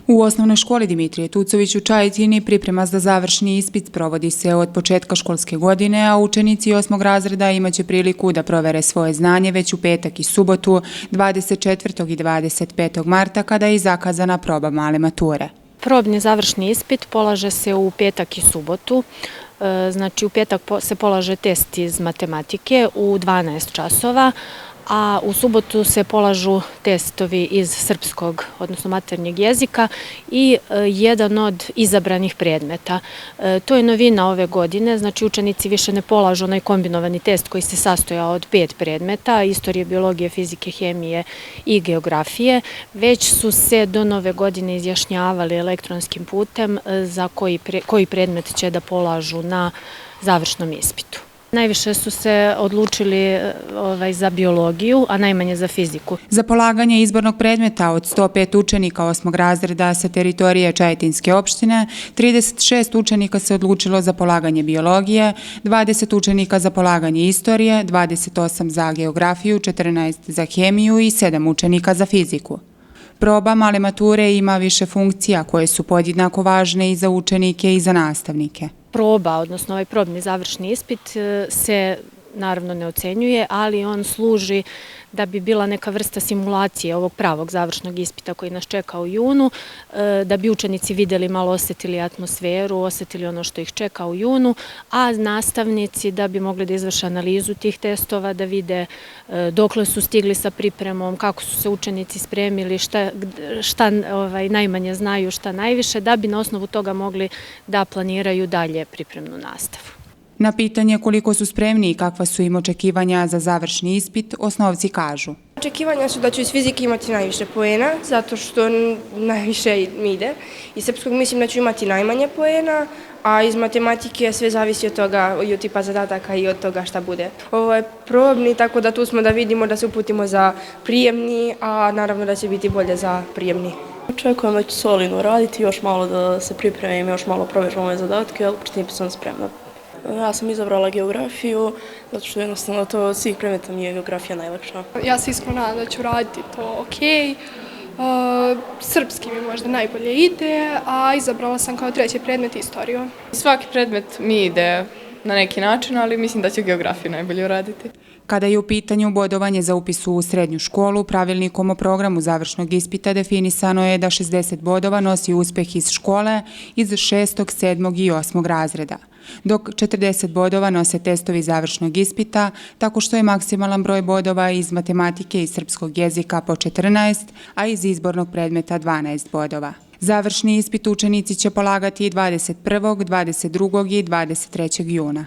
U osnovnoj školi Dimitrije Tucović u Čajetini priprema za završni ispit provodi se od početka školske godine, a učenici 8. razreda imaće priliku da provere svoje znanje već u petak i subotu, 24. i 25. marta, kada je i zakazana proba male mature. Probni završni ispit polaže se u petak i subotu. Znači u petak se polaže test iz matematike u 12 časova, a u subotu se polažu testovi iz srpskog, odnosno maternjeg jezika i jedan od izabranih predmeta. To je novina ove godine, znači učenici više ne polažu onaj kombinovani test koji se sastoja od 5 predmeta, istorije, biologije, fizike, hemije i geografije, već su se do nove godine izjašnjavali elektronskim putem za koji predmet će da polažu na završnom ispitu. Najviše su se odlučili za biologiju, a najmanje za fiziku. Za polaganje izbornog predmeta od 105 učenika 8. razreda sa teritorije Čajetinske opštine, 36 učenika se odlučilo za polaganje biologije, 20 učenika za polaganje istorije, 28 za geografiju, 14 za hemiju i 7 učenika za fiziku. Proba male mature ima više funkcija koje su podjednako važne i za učenike i za nastavnike. Proba, odnosno ovaj probni završni ispit se naravno ne ocenjuje, ali on služi da bi bila neka vrsta simulacije ovog pravog završnog ispita koji nas čeka u junu, da bi učenici videli, malo osetili atmosferu, osetili ono što ih čeka u junu, a nastavnici da bi mogli da izvrše analizu tih testova, da vide dokle su stigli sa pripremom, kako su se učenici spremili, šta najmanje znaju, šta najviše, da bi na osnovu toga mogli da planiraju dalje pripremnu nastavu. Na pitanje koliko su spremni i kakva su im očekivanja za završni ispit, osnovci kažu. Očekivanja su da ću iz fizike imati najviše poena, zato što najviše mi ide. Iz srpskog mislim da ću imati najmanje poena, a iz matematike sve zavisi od toga, od tipa zadataka i od toga šta bude. Ovo je probni, tako da tu smo da vidimo da se uputimo za prijemni, a naravno da će biti bolje za prijemni. Očekujem da ću solidno raditi, još malo da se pripremim, još malo provežem ove zadatke, ali početnijem sam spremna. Ja sam izabrala geografiju, zato što jednostavno to od svih predmeta mi je geografija najlakša. Ja se iskreno nadam da ću raditi to okej. Srpski mi možda najbolje ide, a izabrala sam kao treći predmet istoriju. Svaki predmet mi ide na neki način, ali mislim da će geografiju najbolje uraditi. Kada je u pitanju bodovanje za upis u srednju školu, pravilnikom o programu završnog ispita definisano je da 60 bodova nosi uspeh iz škole iz 6., 7. i 8. razreda, dok 40 bodova nose testovi završnog ispita, tako što je maksimalan broj bodova iz matematike i srpskog jezika po 14, a iz izbornog predmeta 12 bodova. Završni ispit učenici će polagati 21., 22. i 23. juna.